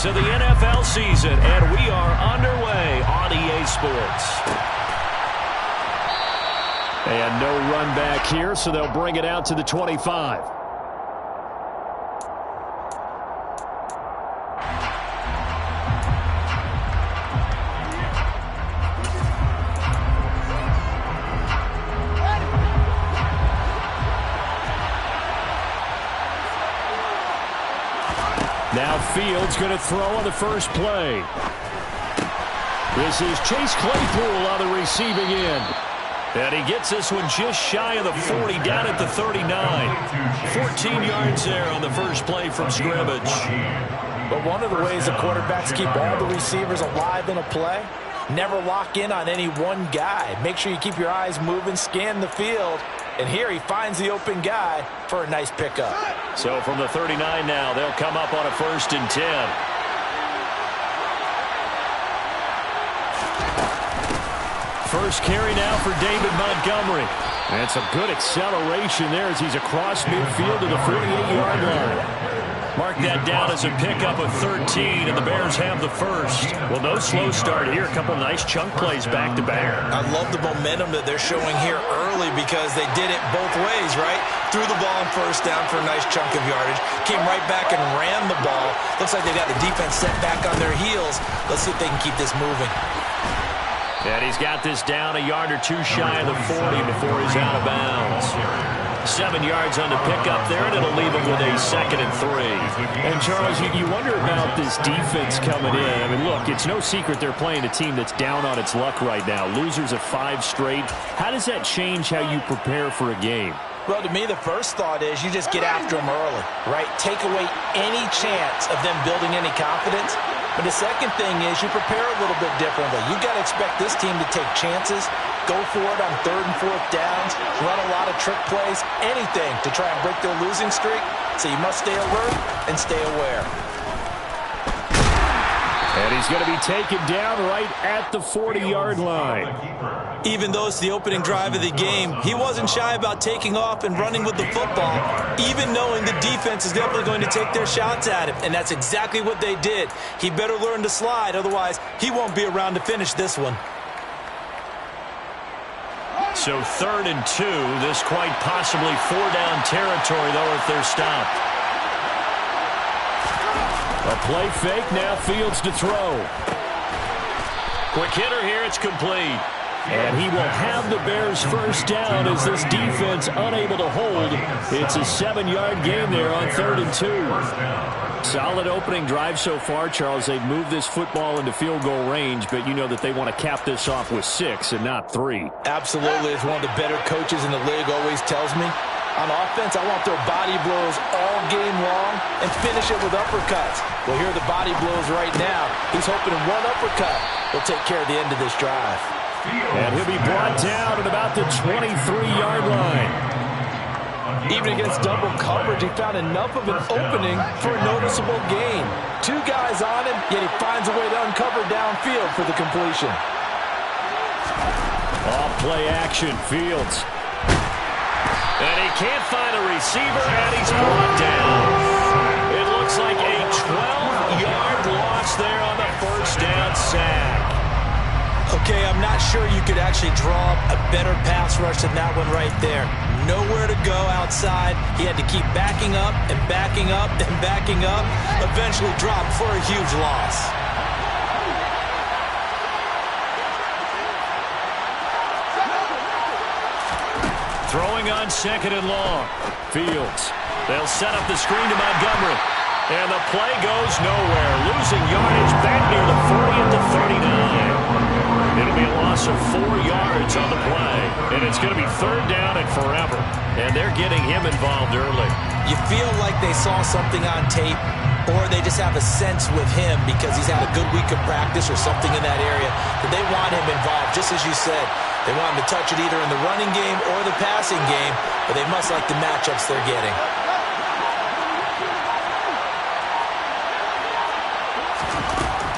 weeks of the NFL season, and we are underway on EA Sports. And no run back here, so they'll bring it out to the 25. Now Fields going to throw on the first play. This is Chase Claypool on the receiving end. And he gets this one just shy of the 40, down at the 39. 14 yards there on the first play from scrimmage. But one of the ways the quarterbacks keep all the receivers alive in a play, never lock in on any one guy. Make sure you keep your eyes moving, scan the field. And here he finds the open guy for a nice pickup. So from the 39 now, they'll come up on a 1st and 10. First carry now for David Montgomery. And some good acceleration there as he's across midfield to the 48-yard line. Mark that down as a pickup of 13, and the Bears have the first. Well, no slow start here. A couple nice chunk plays back-to-back. I love the momentum that they're showing here early because they did it both ways, right? Threw the ball on first down for a nice chunk of yardage. Came right back and ran the ball. Looks like they got the defense set back on their heels. Let's see if they can keep this moving. And he's got this down a yard or two shy of the 40 before he's out of bounds. 7 yards on the pickup there, and it'll leave him with a 2nd and 3. And, Charles, you wonder about this defense coming in. I mean, look, it's no secret they're playing a team that's down on its luck right now. Losers of 5 straight. How does that change how you prepare for a game? Well, to me, the first thought is you just get after them early, right? Take away any chance of them building any confidence. But the second thing is you prepare a little bit differently. You got to expect this team to take chances, go for it on 3rd and 4th downs, run a lot of trick plays, anything to try and break their losing streak. So you must stay alert and stay aware. And he's going to be taken down right at the 40-yard line. Even though it's the opening drive of the game, he wasn't shy about taking off and running with the football, even knowing the defense is definitely going to take their shots at him. And that's exactly what they did. He better learn to slide, otherwise he won't be around to finish this one. So 3rd and 2, this quite possibly 4-down territory, though, if they're stopped. A play fake, now Fields to throw. Quick hitter here, it's complete. And he will have the Bears first down as this defense unable to hold. It's a 7-yard gain there on 3rd and 2. Solid opening drive so far, Charles. They've moved this football into field goal range, but you know that they want to cap this off with 6 and not 3. Absolutely. As one of the better coaches in the league always tells me, on offense, I want their body blows all game long and finish it with uppercuts. Well, here are the body blows right now. He's hoping one uppercut will take care of the end of this drive. And he'll be brought down at about the 23-yard line. Even against double coverage, he found enough of an opening for a noticeable gain. 2 guys on him, yet he finds a way to uncover downfield for the completion. Off play action, Fields. And he can't find a receiver, and he's brought down. It looks like a 12-yard loss there on the first down sack. Okay, I'm not sure you could actually draw a better pass rush than that one right there. Nowhere to go outside. He had to keep backing up and backing up and backing up. Eventually dropped for a huge loss. Throwing on 2nd and long. Fields. They'll set up the screen to Montgomery. And the play goes nowhere. Losing yardage back near the 40 at the 39. It'll be a loss of 4 yards on the play. And it's going to be 3rd down and forever. And they're getting him involved early. You feel like they saw something on tape, or they just have a sense with him because he's had a good week of practice or something in that area that they want him involved, just as you said. They want him to touch it either in the running game or the passing game, but they must like the matchups they're getting.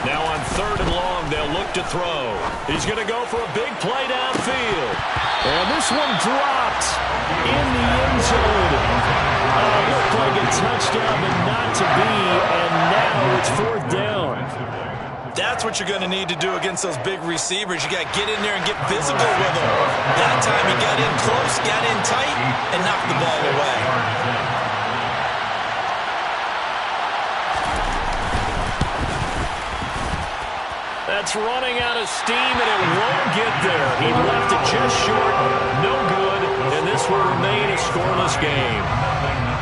Now on 3rd and long, they'll look to throw. He's going to go for a big play downfield. And this one dropped in the end zone. Looked like a touchdown, but not to be, and now it's fourth down. That's what you're going to need to do against those big receivers. You got to get in there and get physical with them. That time he got in close, got in tight, and knocked the ball away. That's running out of steam, and it won't get there. He left it just short. No good, and this will remain a scoreless game.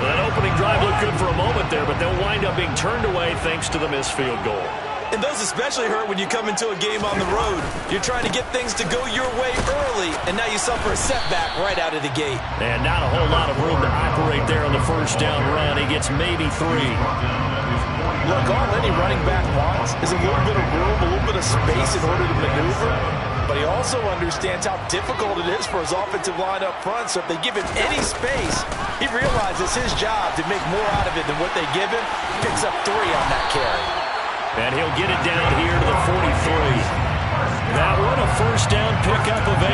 That opening drive looked good for a moment there, but they'll wind up being turned away thanks to the missed field goal. And those especially hurt when you come into a game on the road. You're trying to get things to go your way early, and now you suffer a setback right out of the gate. And not a whole lot of room to operate there on the first down run. He gets maybe 3. Look, all any running back wants is a little bit of room, a little bit of space in order to maneuver. But he also understands how difficult it is for his offensive line up front. So if they give him any space, he realizes his job to make more out of it than what they give him. Picks up 3 on that carry. And he'll get it down here to the 43. That one a first down pickup of 8.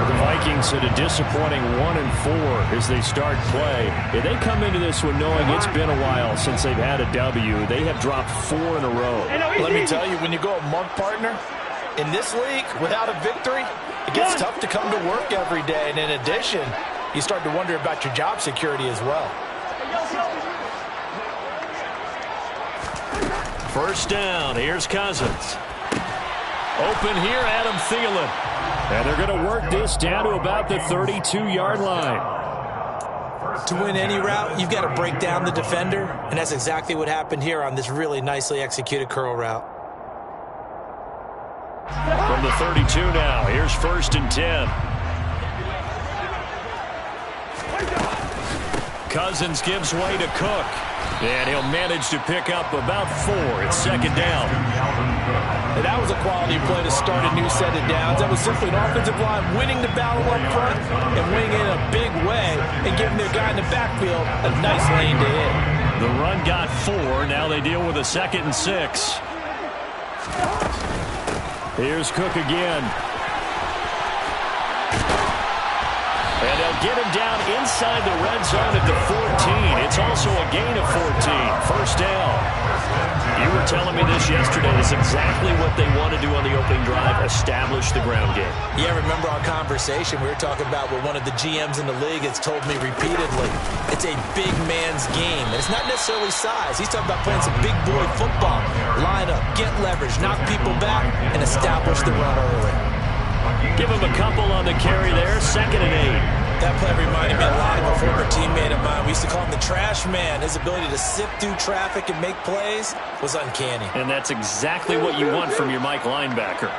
The Vikings at a disappointing 1-4 as they start play. If they come into this one knowing it's been a while since they've had a W, they have dropped 4 in a row. Let me tell you, when you go a month, partner, in this league, without a victory, it gets tough to come to work every day. And in addition, you start to wonder about your job security as well. First down, here's Cousins. Open here, Adam Thielen. And they're going to work this down to about the 32-yard line. To win any route, you've got to break down the defender, and that's exactly what happened here on this really nicely executed curl route. From the 32 now, here's first and 10. Cousins gives way to Cook. And he'll manage to pick up about 4. It's second down. And that was a quality play to start a new set of downs. That was simply an offensive line winning the battle up front and winning in a big way and giving their guy in the backfield a nice lane to hit. The run got 4. Now they deal with a 2nd and 6. Here's Cook again. And they'll get him down inside the red zone at the 14. It's also a gain of 14. First down. You were telling me this yesterday. It's exactly what they want to do on the opening drive, establish the ground game. Yeah, remember our conversation? We were talking about what one of the GMs in the league has told me repeatedly. It's a big man's game. And it's not necessarily size. He's talking about playing some big boy football. Line up, get leverage, knock people back, and establish the run early. Give him a couple on the carry there. 2nd and 8. That play reminded me a lot of a former teammate of mine. We used to call him the trash man. His ability to sift through traffic and make plays was uncanny. And that's exactly what you want from your Mike linebacker.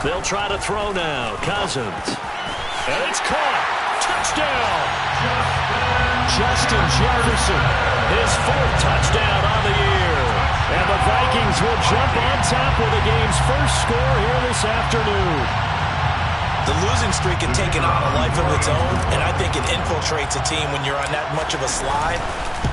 They'll try to throw now. Cousins. And it's caught. Touchdown. Justin Jefferson. His 4th touchdown on the year. And the Vikings will jump on top with the game's first score here this afternoon. The losing streak had taken on a life of its own, and I think it infiltrates a team when you're on that much of a slide.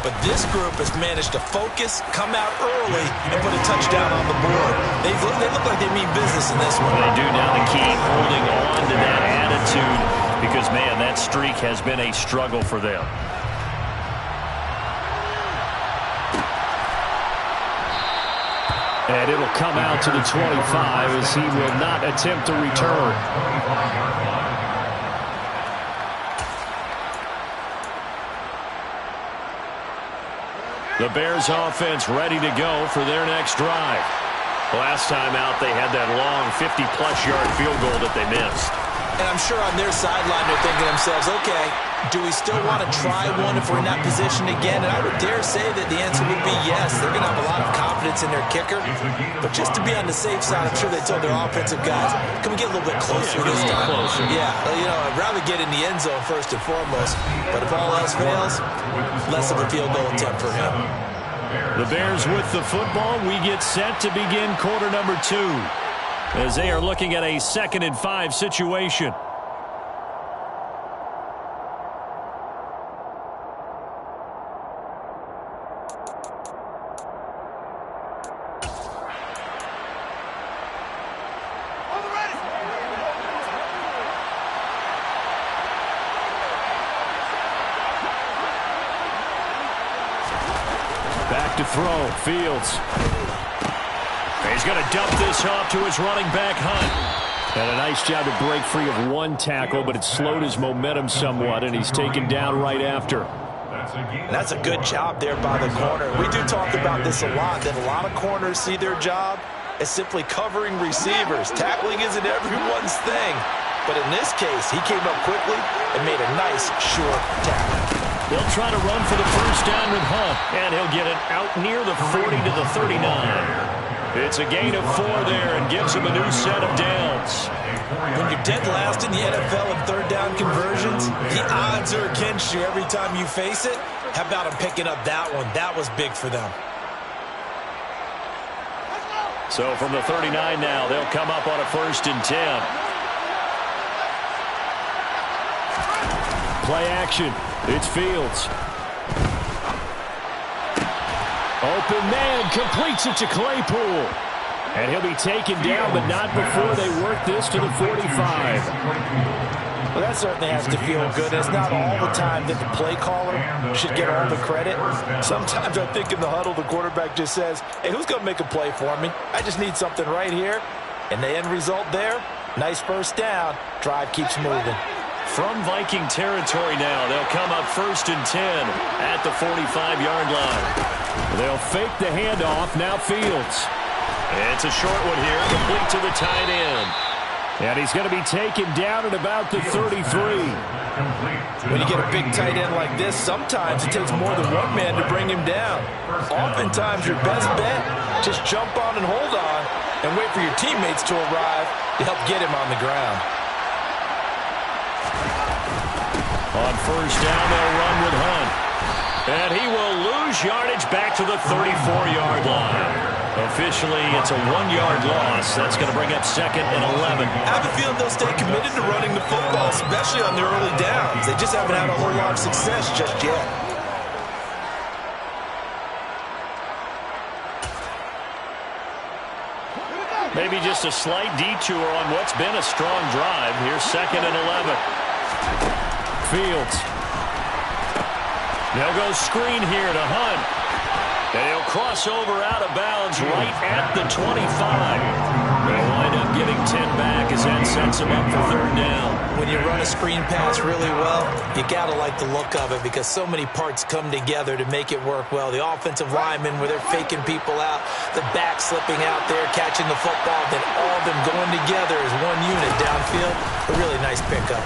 But this group has managed to focus, come out early, and put a touchdown on the board. They look like they mean business in this one. They do now to keep holding on to that attitude because, man, that streak has been a struggle for them. And it'll come out to the 25 as he will not attempt to return. The Bears offense ready to go for their next drive. Last time out, they had that long 50-plus yard field goal that they missed. And I'm sure on their sideline they're thinking to themselves, okay, do we still want to try one if we're in that position again? And I would dare say that the answer would be yes. They're going to have a lot of confidence in their kicker. But just to be on the safe side, I'm sure they told their offensive guys, can we get a little bit closer this time? Yeah, you know, I'd rather get in the end zone first and foremost. But if all else fails, less of a field goal attempt for him. The Bears with the football. We get set to begin quarter number 2 as they are looking at a 2nd and 5 situation. to throw. Fields. He's going to dump this off to his running back, Hunt. And a nice job to break free of one tackle, but it slowed his momentum somewhat, and he's taken down right after. That's a good job there by the corner. We do talk about this a lot, that a lot of corners see their job as simply covering receivers. Tackling isn't everyone's thing. But in this case, he came up quickly and made a nice, short tackle. They'll try to run for the first down with Hunt, and he'll get it out near the 40 to the 39. It's a gain of 4 there and gives him a new set of downs. When you're dead last in the NFL in third down conversions, the odds are against you every time you face it. How about him picking up that one? That was big for them. So from the 39 now, they'll come up on a 1st and 10. Play action. It's Fields. Open man completes it to Claypool. And he'll be taken down, but not before they work this to the 45. Well, that certainly has to feel good. It's not all the time that the play caller should get all the credit. Sometimes I think in the huddle, the quarterback just says, hey, who's going to make a play for me? I just need something right here. And the end result there, nice first down. Drive keeps moving. From Viking territory now, they'll come up 1st and 10 at the 45-yard line. They'll fake the handoff. Now Fields. It's a short one here, complete to the tight end. And he's going to be taken down at about the 33. When you get a big tight end like this, sometimes it takes more than one man to bring him down. Oftentimes, your best bet, just jump on and hold on and wait for your teammates to arrive to help get him on the ground. On 1st down, they'll run with Hunt. And he will lose yardage back to the 34-yard line. Officially, it's a 1-yard loss. That's going to bring up 2nd and 11. I have a feeling they'll stay committed to running the football, especially on their early downs. They just haven't had a whole lot of success just yet. Maybe just a slight detour on what's been a strong drive. Here's 2nd and 11. Fields. They'll go screen here to Hunt. And he'll cross over out of bounds right at the 25. They'll wind up getting 10 back as that sets him up for 3rd down. When you run a screen pass really well, you got to like the look of it because so many parts come together to make it work well. The offensive linemen where they're faking people out, the back slipping out there, catching the football, then all of them going together as one unit downfield. A really nice pickup.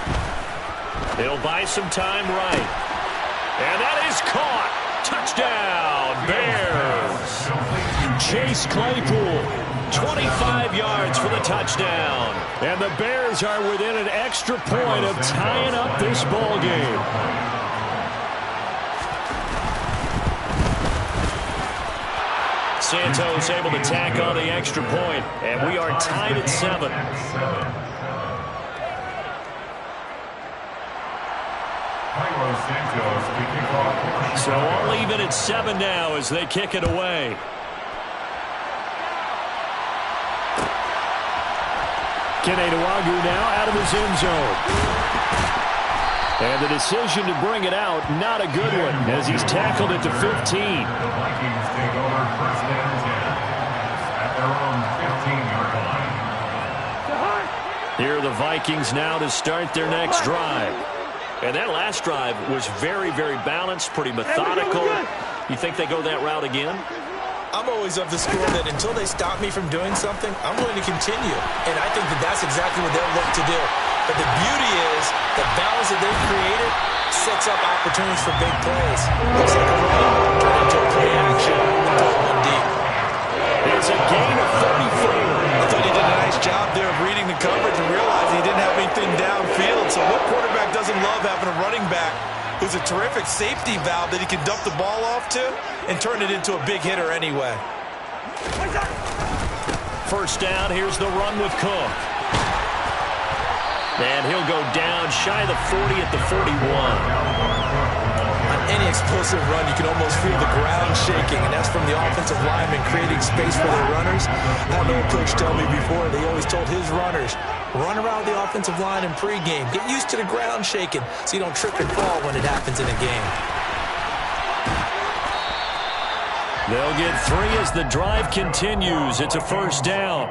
He'll buy some time right. And that is caught. Touchdown, Bears. Chase Claypool, 25 yards for the touchdown. And the Bears are within an extra point of tying up this ball game. Santos able to tack on the extra point, and we are tied at 7. So all even at 7 now as they kick it away. Keneduagu now out of his end zone. And the decision to bring it out, not a good one, as he's tackled at the 15. The Vikings take over 1st and 10 at their own 15-yard line. Here are the Vikings now to start their next drive. And that last drive was very, very balanced, pretty methodical. You think they go that route again? I'm always of the school that until they stop me from doing something, I'm going to continue. And I think that that's exactly what they'll look to do. But the beauty is the balance that they've created sets up opportunities for big plays. Looks like a run, turn into a play action, one deep. It's a gain of 34. I thought he did a nice job there of reading the coverage and realizing he didn't have anything downfield. So what quarterback doesn't love having a running back who's a terrific safety valve that he can dump the ball off to and turn it into a big hitter anyway. 1st down, here's the run with Cook. And he'll go down shy of the 40 at the 41. On any explosive run, you can almost feel the ground shaking, and that's from the offensive linemen creating space for their runners. I know a coach told me before, they always told his runners, run around the offensive line in pregame. Get used to the ground shaking so you don't trip and fall when it happens in a game. They'll get 3 as the drive continues. It's a first down.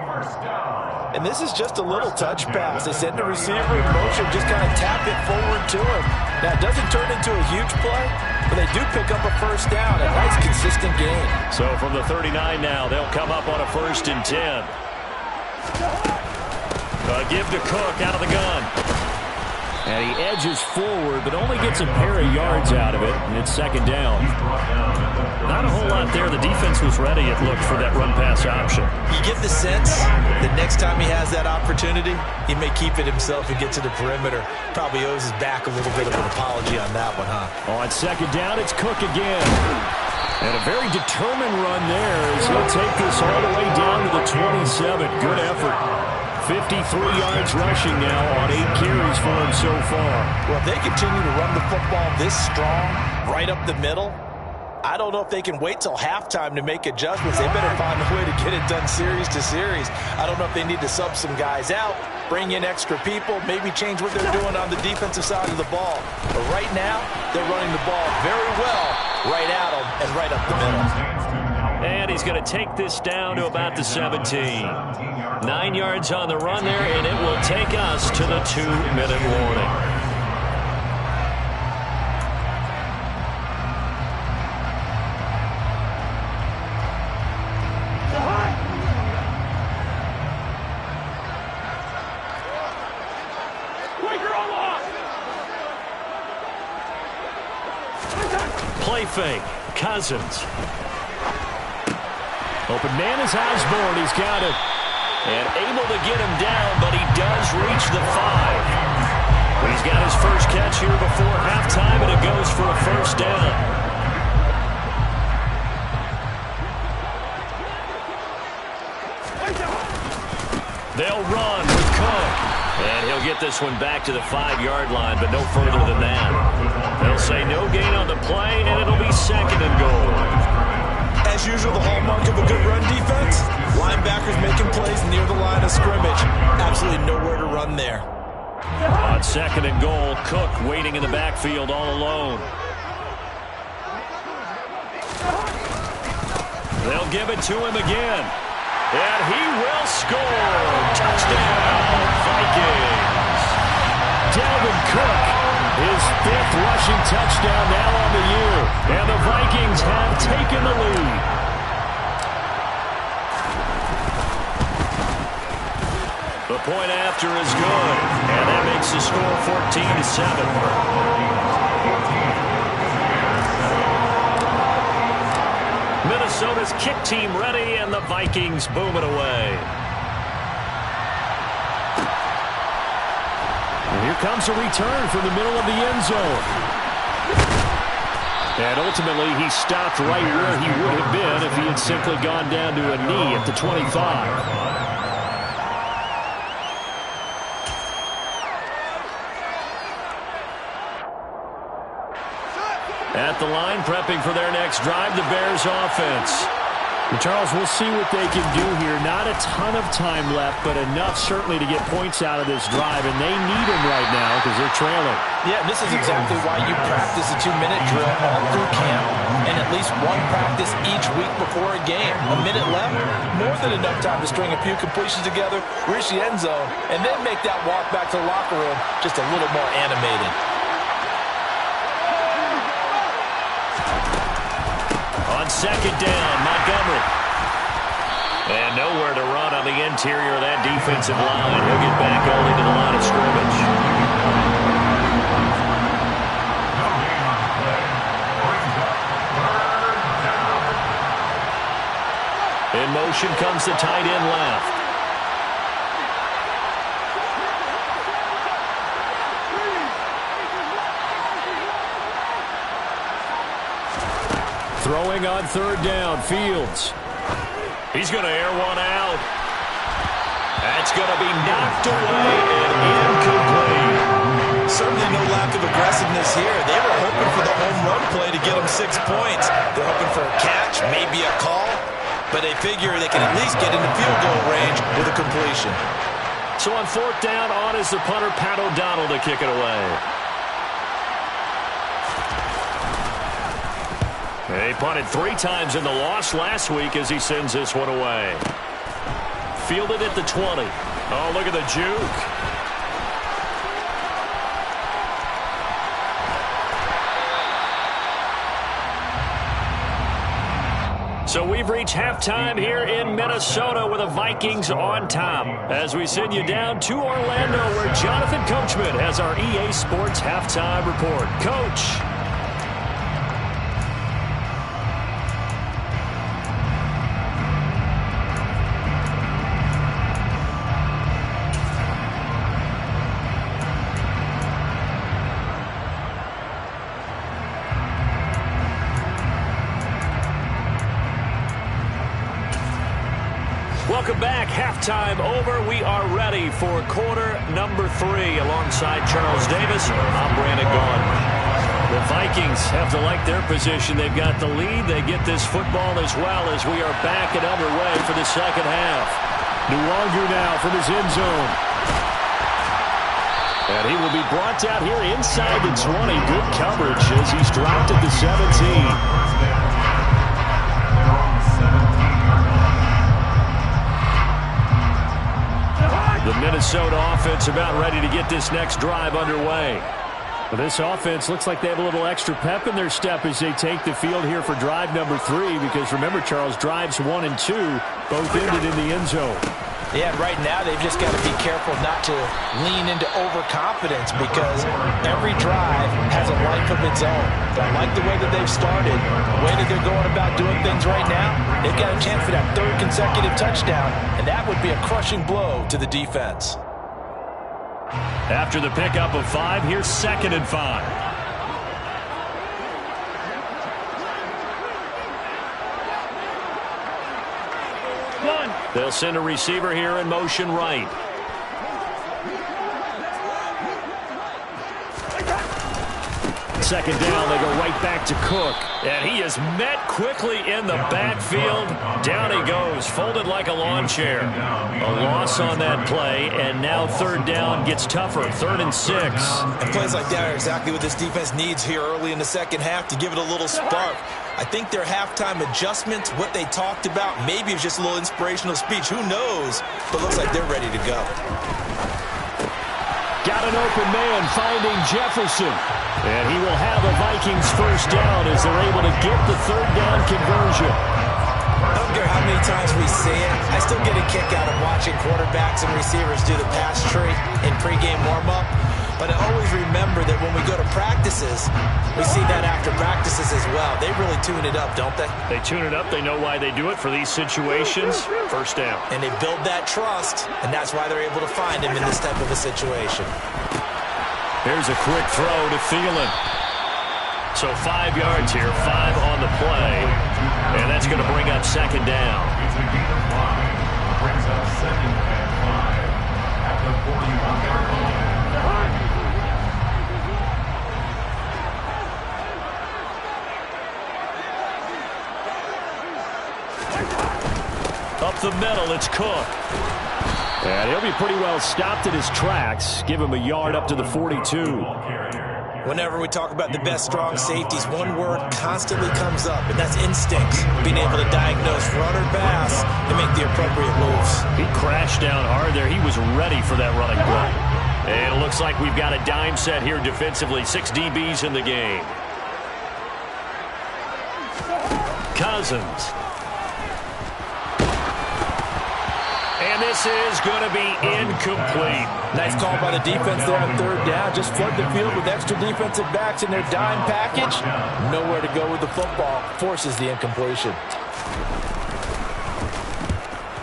And this is just a little touch pass. They send the receiver in motion, just kind of tap it forward to him. Now, it doesn't turn into a huge play, but they do pick up a first down. A nice, consistent game. So from the 39 now, they'll come up on a 1st and 10. Give to Cook out of the gun. And he edges forward, but only gets a pair of yards out of it, and it's 2nd down. Not a whole lot there. The defense was ready, it looked, for that run-pass option. You get the sense that next time he has that opportunity, he may keep it himself and get to the perimeter. Probably owes his back a little bit of an apology on that one, huh? On 2nd down, it's Cook again. And a very determined run there as he'll take this all the way down to the 27. Good effort. 53 yards rushing now on 8 carries for him so far. Well, if they continue to run the football this strong, right up the middle, I don't know if they can wait till halftime to make adjustments. They better find a way to get it done series to series. I don't know if they need to sub some guys out, bring in extra people, maybe change what they're doing on the defensive side of the ball. But right now, they're running the ball very well right at them and right up the middle. And he's going to take this down to about the 17. 9 yards on the run there, and it will take us to the 2-minute warning. Play fake. Cousins. Open man is Osborne. He's got it. And able to get him down, but he does reach the 5. He's got his first catch here before halftime, and it goes for a first down. They'll run with Cook. And he'll get this one back to the 5-yard line, but no further than that. They'll say no gain on the play, and it'll be 2nd and goal. As usual, the hallmark of a good run defense, linebackers making plays near the line of scrimmage. Absolutely nowhere to run there. On 2nd and goal, Cook waiting in the backfield all alone. They'll give it to him again. And he will score. Touchdown, Vikings. Dalvin Cook, his 5th rushing touchdown now on the year. And the Vikings have taken the lead. The point after is good. And that makes the score 14-7. Minnesota's kick team ready, and the Vikings boom it away. And here comes a return from the middle of the end zone. And ultimately, he stopped right where he would have been if he had simply gone down to a knee at the 25. At the line, prepping for their next drive, the Bears offense. And Charles, we'll see what they can do here. Not a ton of time left, but enough certainly to get points out of this drive, and they need them right now because they're trailing. Yeah, this is exactly why you practice a 2-minute drill all through camp and at least one practice each week before a game. A minute left, more than enough time to string a few completions together, reach the end zone, and then make that walk back to the locker room just a little more animated. On 2nd down, Montgomery. And nowhere to run on the interior of that defensive line. He'll get back only to the line of scrimmage. In motion comes the tight end left. Throwing on 3rd down, Fields. He's going to air one out. That's going to be knocked away and incomplete. Certainly no lack of aggressiveness here. They were hoping for the home run play to get them 6 points. They're hoping for a catch, maybe a call, but they figure they can at least get into field goal range with a completion. So on 4th down, on is the punter, Pat O'Donnell, to kick it away. He punted 3 times in the loss last week as he sends this one away. Fielded at the 20. Oh, look at the juke. So we've reached halftime here in Minnesota with the Vikings on top. As we send you down to Orlando where Jonathan Coachman has our EA Sports halftime report. Coach. Welcome back. Halftime over. We are ready for quarter number 3. Alongside Charles Davis, I'm Brandon Gaudin. The Vikings have to like their position. They've got the lead. They get this football as well as we are back and underway for the second half. Nwangu now from his end zone. And he will be brought down here inside the 20. Good coverage as he's dropped at the 17. The Minnesota offense about ready to get this next drive underway. Well, this offense looks like they have a little extra pep in their step as they take the field here for drive number 3. Because remember, Charles, drives 1 and 2 both ended in the end zone. Yeah, right now they've just got to be careful not to lean into overconfidence because every drive has a life of its own. But I like the way that they've started, the way that they're going about doing things right now. They've got a chance for that 3rd consecutive touchdown, and that would be a crushing blow to the defense. After the pickup of 5, here's 2nd and 5. They'll send a receiver here in motion right. Second down, they go right back to Cook. And he is met quickly in the backfield. Down he goes, folded like a lawn chair. A loss on that play, and now 3rd down gets tougher, 3rd and 6. And plays like that are exactly what this defense needs here early in the second half to give it a little spark. I think their halftime adjustments, what they talked about, maybe it was just a little inspirational speech. Who knows? But looks like they're ready to go. Got an open man finding Jefferson. And he will have a Vikings 1st down as they're able to get the 3rd down conversion. I don't care how many times we see it. I still get a kick out of watching quarterbacks and receivers do the pass tree in pregame warm-up. But I always remember that when we go to practices, we see that after practices as well. They really tune it up, don't they? They tune it up. They know why they do it for these situations. 1st down. And they build that trust, and that's why they're able to find him in this type of a situation. Here's a quick throw to Thielen. So 5 yards here, 5 on the play. And that's going to bring up 2nd down. It's a gain of 5. Brings up 2nd and 5 at the 41-yard line. Up the middle, it's Cook. And he'll be pretty well stopped in his tracks. Give him a yard up to the 42. Whenever we talk about the best strong safeties, one word constantly comes up, and that's instinct. Being able to diagnose run or pass and make the appropriate moves. He crashed down hard there. He was ready for that running play. And it looks like we've got a dime set here defensively. 6 DBs in the game. Cousins. And this is going to be incomplete. Nice call by the defense there on 3rd down. Just flood the field with extra defensive backs in their dime package. Nowhere to go with the football. Forces the incompletion.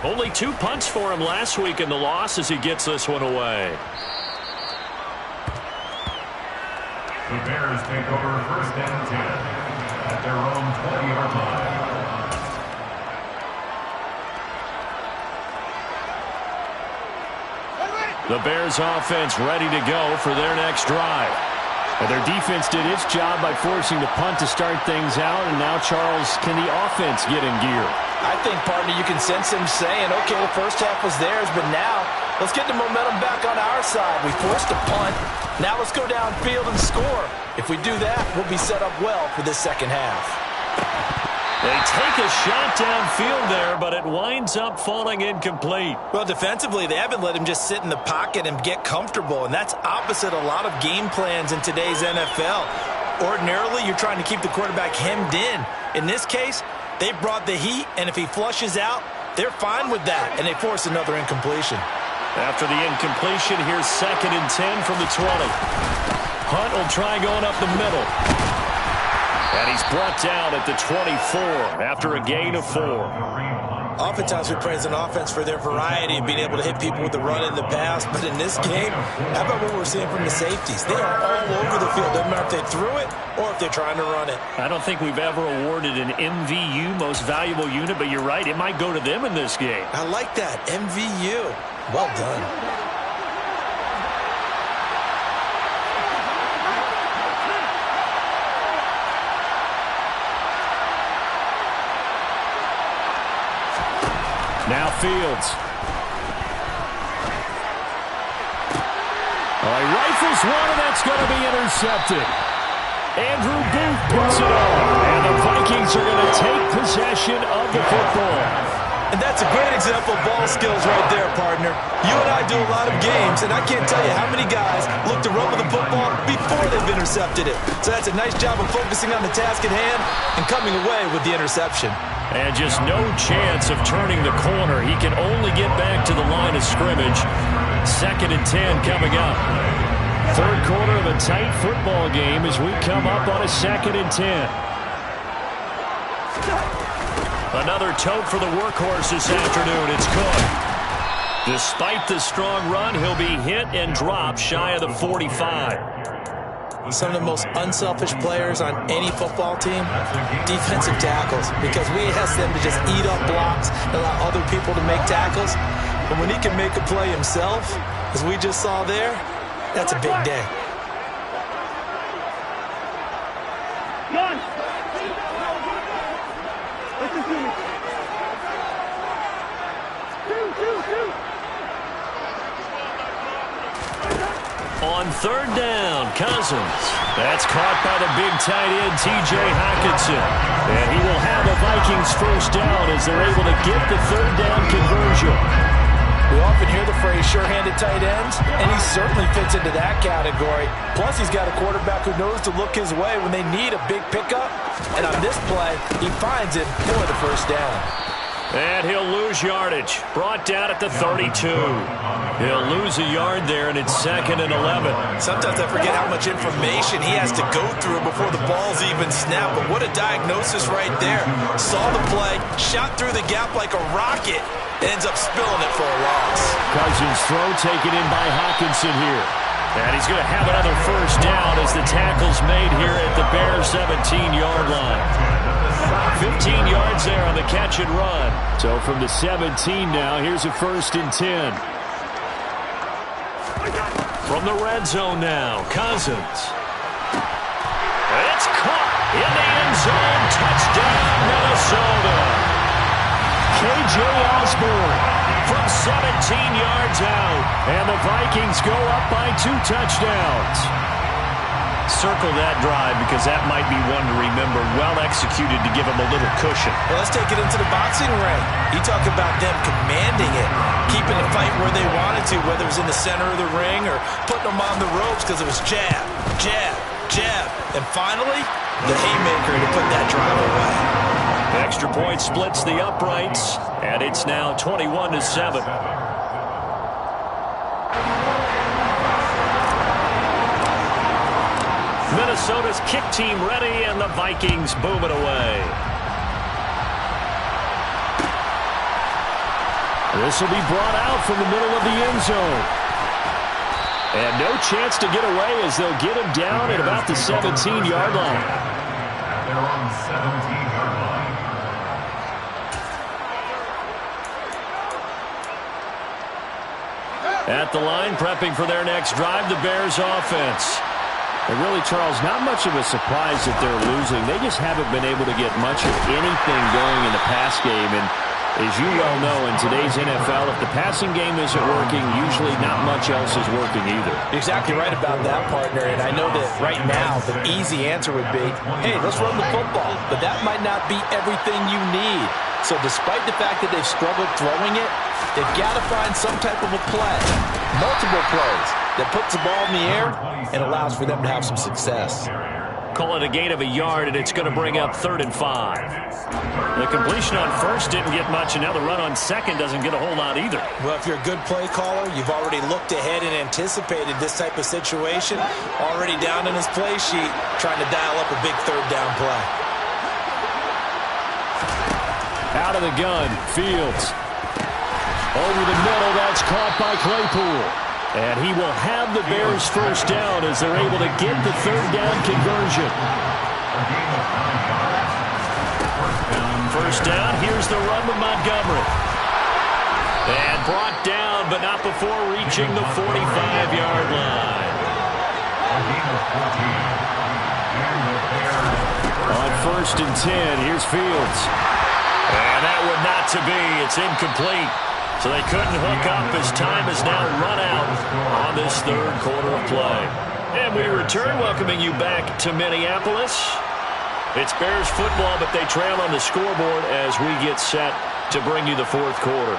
Only 2 punts for him last week in the loss as he gets this one away. The Bears take over 1st and 10 at their own 20-yard line. The Bears offense ready to go for their next drive. And their defense did its job by forcing the punt to start things out. And now, Charles, can the offense get in gear? I think, partner, you can sense him saying, okay, the 1st half was theirs, but now let's get the momentum back on our side. We forced a punt. Now let's go downfield and score. If we do that, we'll be set up well for this second half. They take a shot downfield there, but it winds up falling incomplete. Well, defensively, they haven't let him just sit in the pocket and get comfortable, and that's opposite a lot of game plans in today's NFL. Ordinarily, you're trying to keep the quarterback hemmed in. In this case, they brought the heat, and if he flushes out, they're fine with that, and they force another incompletion. After the incompletion, here's 2nd and 10 from the 20. Hunt will try going up the middle. And he's brought down at the 24 after a gain of 4. Oftentimes we praise an offense for their variety of being able to hit people with the run and the pass. But in this game, how about what we're seeing from the safeties? They are all over the field. Doesn't matter if they threw it or if they're trying to run it. I don't think we've ever awarded an MVU, most valuable unit, but you're right. It might go to them in this game. I like that. MVU. Well done. Now Fields. He rifles one, and that's going to be intercepted. Andrew Booth puts it on, and the Vikings are going to take possession of the football. And that's a great example of ball skills right there, partner. You and I do a lot of games, and I can't tell you how many guys look to run with the football before they've intercepted it. So that's a nice job of focusing on the task at hand and coming away with the interception. And just no chance of turning the corner. He can only get back to the line of scrimmage. 2nd and 10 coming up. 3rd quarter of a tight football game as we come up on a 2nd and 10. Another tote for the workhorse this afternoon. It's Cook. Despite the strong run, he'll be hit and dropped shy of the 45. Some of the most unselfish players on any football team, defensive tackles, because we ask them to just eat up blocks and allow other people to make tackles. But when he can make a play himself, as we just saw there, that's a big day. On 3rd down, Cousins. That's caught by the big tight end, T.J. Hockenson. And he will have the Vikings 1st down as they're able to get the 3rd down conversion. We often hear the phrase sure-handed tight ends, and he certainly fits into that category. Plus, he's got a quarterback who knows to look his way when they need a big pickup. And on this play, he finds it for the 1st down. And he'll lose yardage. Brought down at the 32. He'll lose a yard there, and it's 2nd and 11. Sometimes I forget how much information he has to go through before the ball's even snapped. But what a diagnosis right there. Saw the play, shot through the gap like a rocket, ends up spilling it for a loss. Cousins' throw taken in by Hockenson here. And he's going to have another 1st down as the tackle's made here at the Bears' 17-yard line. 15 yards there on the catch and run. So from the 17 now, here's a 1st and 10. From the red zone now, Cousins. It's caught in the end zone. Touchdown, Minnesota. K.J. Osborne from 17 yards out. And the Vikings go up by 2 touchdowns. Circle that drive because that might be one to remember. Well executed to give him a little cushion. Well, let's take it into the boxing ring. You talk about them commanding it, keeping the fight where they wanted to, whether it was in the center of the ring or putting them on the ropes because it was jab, jab, jab. And finally, the haymaker to put that drive away. Extra point splits the uprights, and it's now 21-7. Minnesota's kick team ready, and the Vikings boom it away. This will be brought out from the middle of the end zone. And no chance to get away as they'll get him down at about the 17-yard line. They're on the 17-yard line. At the line, prepping for their next drive, the Bears offense. And really, Charles, not much of a surprise that they're losing. They just haven't been able to get much of anything going in the pass game. And As you well know, in today's NFL, if the passing game isn't working, usually not much else is working either. You're exactly right about that, partner. And I know that right now the easy answer would be, hey, let's run the football. But that might not be everything you need. So despite the fact that they've struggled throwing it, they've got to find some type of a play, multiple plays, that puts the ball in the air and allows for them to have some success. Call it a gain of a yard, and it's going to bring up 3rd and 5. The completion on first didn't get much, and now the run on second doesn't get a whole lot either. Well, if you're a good play caller, you've already looked ahead and anticipated this type of situation. Already down in his play sheet, trying to dial up a big 3rd down play. Out of the gun, Fields. Over the middle, that's caught by Claypool. And he will have the Bears first down as they're able to get the 3rd down conversion. First down, here's the run with Montgomery. And brought down, but not before reaching the 45-yard line. On 1st and 10, here's Fields. And that would not to be. It's incomplete. So they couldn't hook up as time has now run out on this 3rd quarter of play. And we return, welcoming you back to Minneapolis. It's Bears football, but they trail on the scoreboard as we get set to bring you the 4th quarter.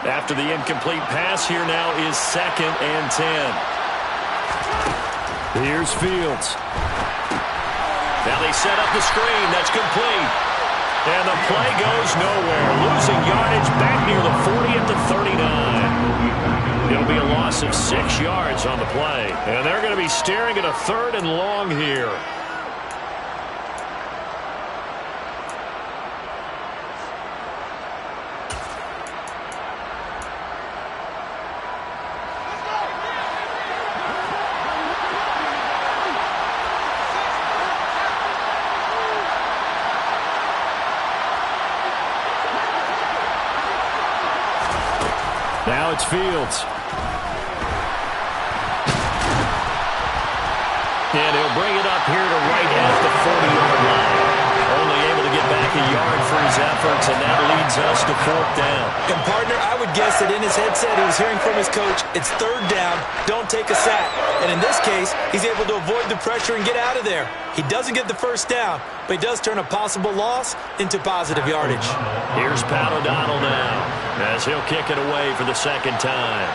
After the incomplete pass, here now is 2nd and 10. Here's Fields. Now they set up the screen. That's complete. And the play goes nowhere. Losing yardage back near the 40 at the 39. It'll be a loss of 6 yards on the play. And they're going to be staring at a 3rd and long here. Now it's Fields. And he'll bring it up here to right at the 40-yard line. Only able to get back a yard for his efforts, and that leads us to 4th down. And, partner, I would guess that in his headset he was hearing from his coach, it's 3rd down, don't take a sack. And in this case, he's able to avoid the pressure and get out of there. He doesn't get the first down, but he does turn a possible loss into positive yardage. Here's Pat O'Donnell now as he'll kick it away for the 2nd time.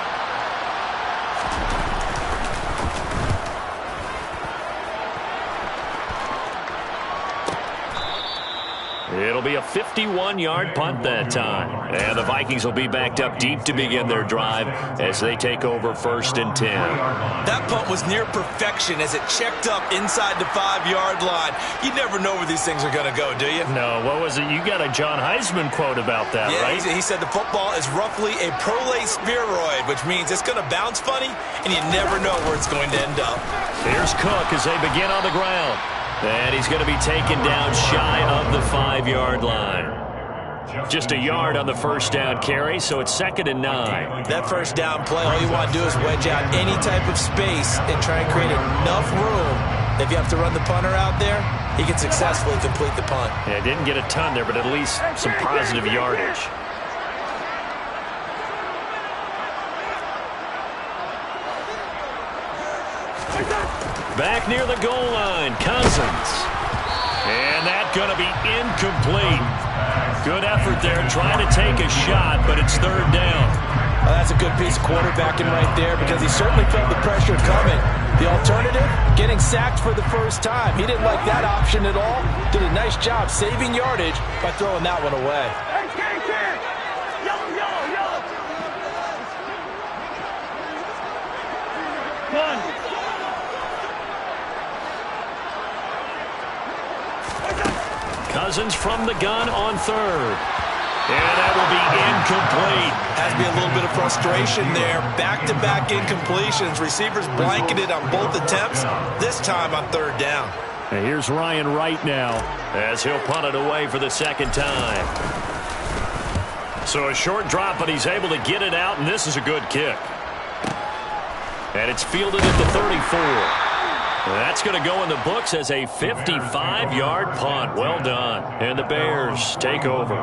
It'll be a 51-yard punt that time. And the Vikings will be backed up deep to begin their drive as they take over 1st and 10. That punt was near perfection as it checked up inside the 5-yard line. You never know where these things are going to go, do you? No, what was it? You got a John Heisman quote about that, right? He said the football is roughly a prolate spheroid, which means it's going to bounce funny, and you never know where it's going to end up. Here's Cook as they begin on the ground. And he's going to be taken down shy of the 5-yard line. Just a yard on the first down carry, so it's 2nd and 9. That first down play, all you want to do is wedge out any type of space and try and create enough room. If you have to run the punter out there, he can successfully complete the punt. Yeah, didn't get a ton there, but at least some positive yardage. Back near the goal line, Cousins. And that's going to be incomplete. Good effort there, trying to take a shot, but it's 3rd down. Well, that's a good piece of quarterbacking right there because he certainly felt the pressure coming. The alternative, getting sacked for the first time. He didn't like that option at all. Did a nice job saving yardage by throwing that one away. Cousins from the gun on 3rd. And that will be incomplete. Has to be a little bit of frustration there. Back-to-back incompletions. Receivers blanketed on both attempts, this time on 3rd down. And here's Ryan Wright now as he'll punt it away for the 2nd time. So a short drop, but he's able to get it out, and this is a good kick. And it's fielded at the 34. That's going to go in the books as a 55-yard punt. Well done. And the Bears take over.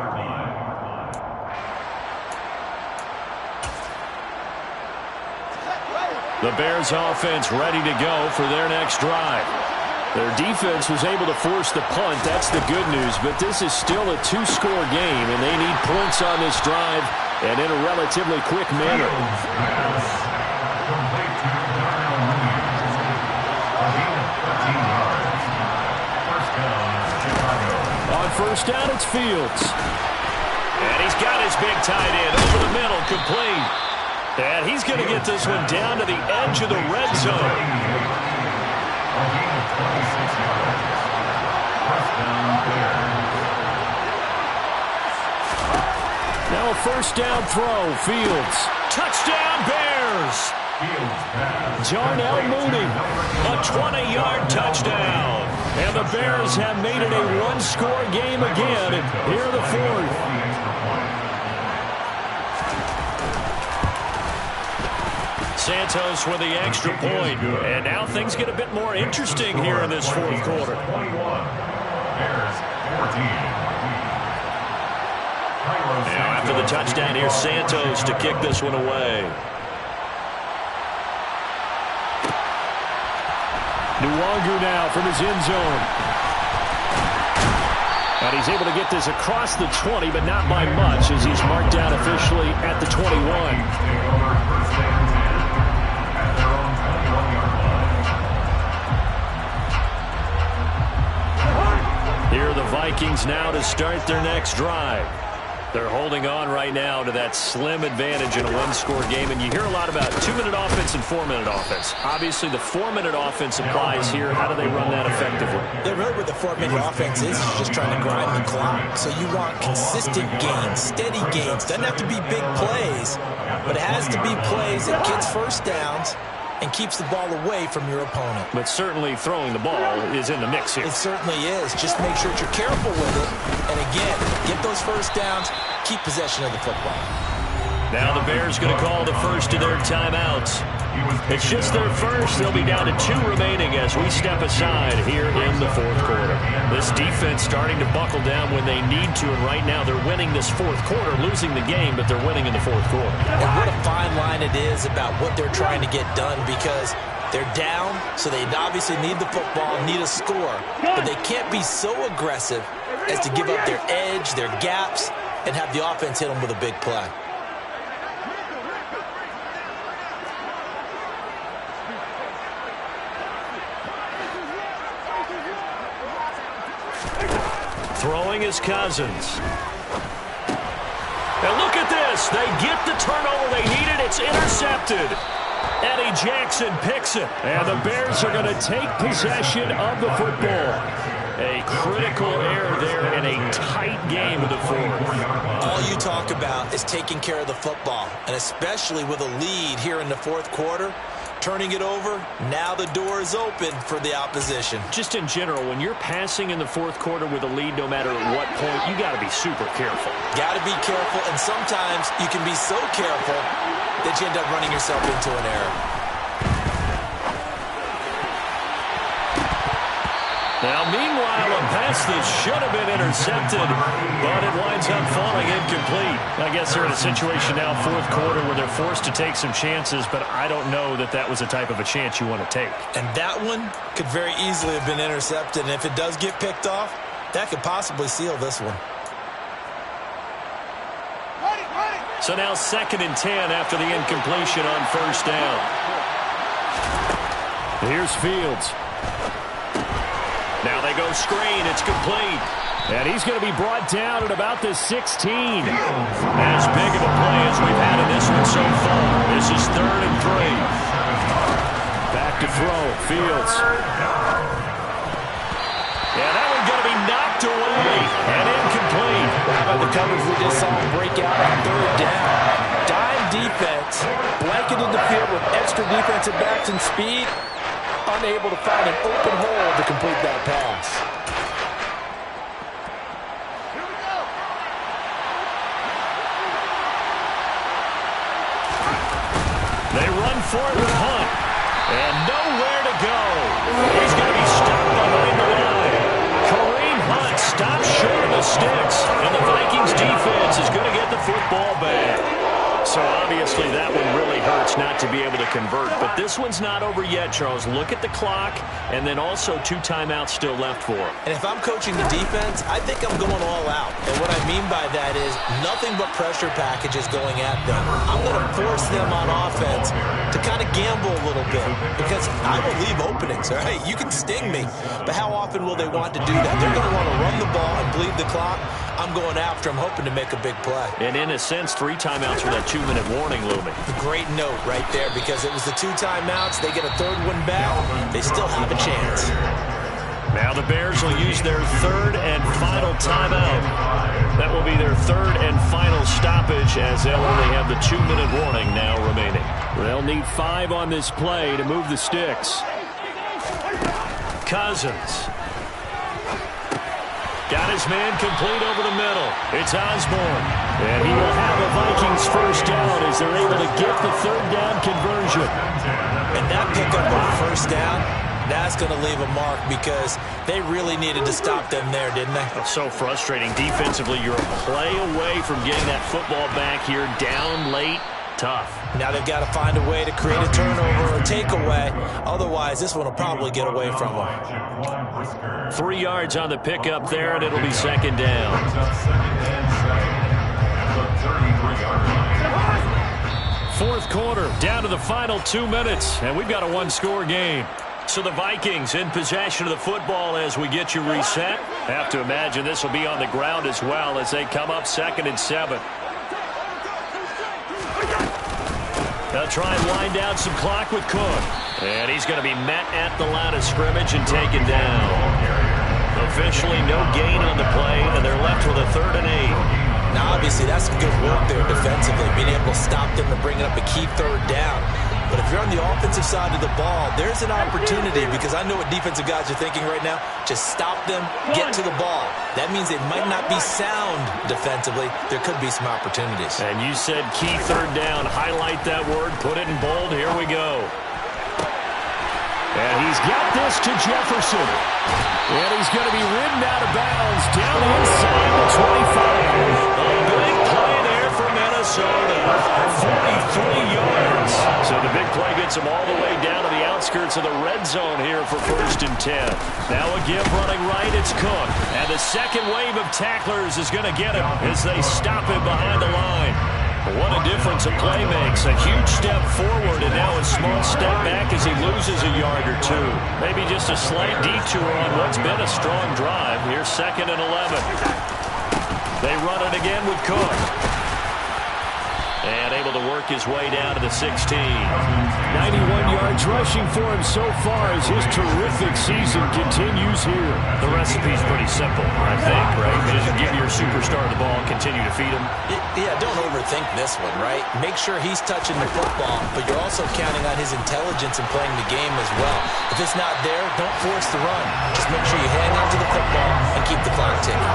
The Bears offense ready to go for their next drive. Their defense was able to force the punt. That's the good news. But this is still a two-score game, and they need points on this drive and in a relatively quick manner. On first down, it's Fields. And he's got his big tight end over the middle, complete. And he's going to get this one down to the edge of the red zone. Now a first down throw, Fields. Touchdown, Bears! Darnell Mooney, a 20-yard touchdown. And the Bears have made it a one-score game again here in the fourth. Santos with the extra point. And now things get a bit more interesting here in this fourth quarter. Now after the touchdown, here's Santos to kick this one away. Nwangu now from his end zone. And he's able to get this across the 20, but not by much, as he's marked down officially at the 21. Here are the Vikings now to start their next drive. They're holding on right now to that slim advantage in a one-score game, and you hear a lot about 2-minute offense and 4-minute offense. Obviously, the 4-minute offense applies here. How do they run that effectively? Yeah, really what the 4-minute offense is just trying to grind the clock. So you want consistent gains, steady gains. Doesn't have to be big plays, but it has to be plays that gets first downs and keeps the ball away from your opponent. But certainly throwing the ball is in the mix here. It certainly is. Just make sure that you're careful with it. And again, get those first downs, keep possession of the football. Now the Bears going to call the first of their timeouts. It's just their first. They'll be down to 2 remaining as we step aside here in the fourth quarter. This defense starting to buckle down when they need to, and right now they're winning this fourth quarter, losing the game, but they're winning in the fourth quarter. And what a fine line it is about what they're trying to get done, because they're down, so they obviously need the football, need a score, but they can't be so aggressive as to give up their edge, their gaps, and have the offense hit them with a big play. Throwing is Cousins. And look at this. They get the turnover they needed. It's intercepted. Eddie Jackson picks it. And the Bears are going to take possession of the football. A critical error there in a tight game of the fourth. All you talk about is taking care of the football, and especially with a lead here in the fourth quarter. Turning it over, now the door is open for the opposition. Just in general, when you're passing in the fourth quarter with a lead, no matter at what point, you got to be super careful. Got to be careful, and sometimes you can be so careful that you end up running yourself into an error. Now, meanwhile, a pass that should have been intercepted, but it winds up falling incomplete. I guess they're in a situation now, fourth quarter, where they're forced to take some chances, but I don't know that that was the type of a chance you want to take. And that one could very easily have been intercepted, and if it does get picked off, that could possibly seal this one. So now 2nd and 10 after the incompletion on first down. Here's Fields. Now they go screen. It's complete. And he's going to be brought down at about the 16. As big of a play as we've had in this one so far. This is 3rd and 3. Back to throw. Fields. Yeah, that one's going to be knocked away and incomplete. How about the coverage we just saw break out on 3rd down? Dime defense, blanketed the field with extra defensive backs and speed. Unable to find an open hole to complete that pass. for it with Hunt. And nowhere to go. He's going to be stopped behind the line. Kareem Hunt stops short of the sticks. And the Vikings defense is going to get the football back. So obviously that one really hurts not to be able to convert. But this one's not over yet, Charles. Look at the clock, and then also 2 timeouts still left for him. And if I'm coaching the defense, I think I'm going all out. And what I mean by that is nothing but pressure packages going at them. I'm going to force them on offense to kind of gamble a little bit because I will leave openings, all right? You can sting me, but how often will they want to do that? They're going to want to run the ball and bleed the clock. I'm going after them, hoping to make a big play. And in a sense, 3 timeouts with that 2-minute warning looming. Great note right there because it was the 2 timeouts. They get a 3rd one back. They still have a chance. Now the Bears will use their 3rd and final timeout. That will be their 3rd and final stoppage as they'll only have the 2-minute warning now remaining. They'll need 5 on this play to move the sticks. Cousins. Got his man complete over the middle. It's Osborne. And he will have a Vikings first down as they're able to get the 3rd down conversion. And that pickup on 1st down, that's going to leave a mark because they really needed to stop them there, didn't they? So frustrating. Defensively, you're a play away from getting that football back here down late. Tough. Now they've got to find a way to create a turnover or takeaway. Otherwise, this one will probably get away from them. 3 yards on the pickup there, and it'll be 2nd down. 4th quarter, down to the final 2 minutes, and we've got a 1-score game. So the Vikings in possession of the football as we get you reset. Have to imagine this will be on the ground as well as they come up 2nd and 7. They'll try and wind down some clock with Cook. And he's going to be met at the line of scrimmage and taken down. Officially no gain on the play, and they're left with a 3rd and 8. Now, obviously, that's some good work there defensively, being able to stop them and bring up a key 3rd down. But if you're on the offensive side of the ball, there's an opportunity because I know what defensive guys are thinking right now. Just stop them, get to the ball. That means they might not be sound defensively. There could be some opportunities. And you said key 3rd down. Highlight that word. Put it in bold. Here we go. And he's got this to Jefferson. And he's going to be ridden out of bounds down inside the 25. A big play there for Minnesota. 43 yards. So the big play gets him all the way down to the outskirts of the red zone here for 1st and 10. Now a give running right, it's Cook. And the second wave of tacklers is going to get him as they stop him behind the line. What a difference a play makes. A huge step forward and now a small step back as he loses a yard or 2. Maybe just a slight detour on what's been a strong drive. Here's 2nd and 11. They run it again with Cook. And able to work his way down to the 16. 91 yards rushing for him so far as his terrific season continues here. The recipe's pretty simple, I think, right? Just give your superstar the ball and continue to feed him. Yeah, don't overthink this one, right? Make sure he's touching the football, but you're also counting on his intelligence in playing the game as well. If it's not there, don't force the run. Just make sure you hang on to the football and keep the clock ticking.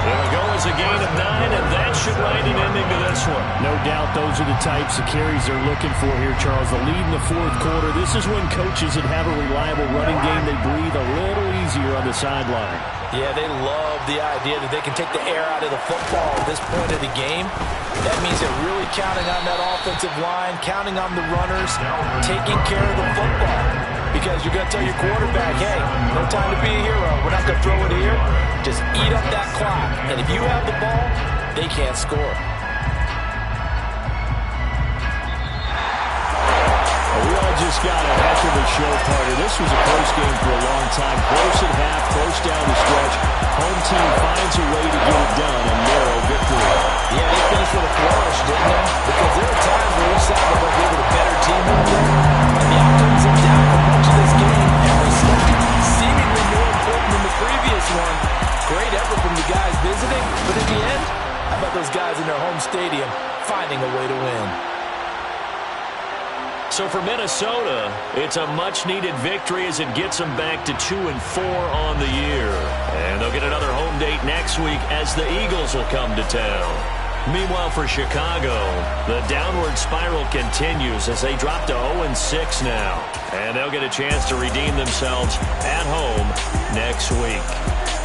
It'll go as a gain of 9, and that should write an ending to this one. No doubt those are the types of carries they're looking for here, Charles. The lead in the 4th quarter. This is when coaches that have a reliable running game, they breathe a little easier on the sideline. Yeah, they love the idea that they can take the air out of the football at this point of the game. That means they're really counting on that offensive line, counting on the runners, taking care of the football. Because you're going to tell your quarterback, hey, no time to be a hero. We're not going to throw it here. Just eat up that clock. And if you have the ball, they can't score. We all just got a heck of a show party. This was a close game for a long time. Close at half, close down the stretch. Home team finds a way to get it done. A narrow victory. Yeah, they finished with a flourish, didn't they? Because there are times where we saw that they were a better team out there. And the outcomes are down for much of this game. Every snap seemingly more important than the previous one. Great effort from the guys visiting. But in the end, how about those guys in their home stadium finding a way to win? So for Minnesota, it's a much-needed victory as it gets them back to 2-4 on the year. And they'll get another home date next week as the Eagles will come to town. Meanwhile, for Chicago, the downward spiral continues as they drop to 0-6 now. And they'll get a chance to redeem themselves at home next week.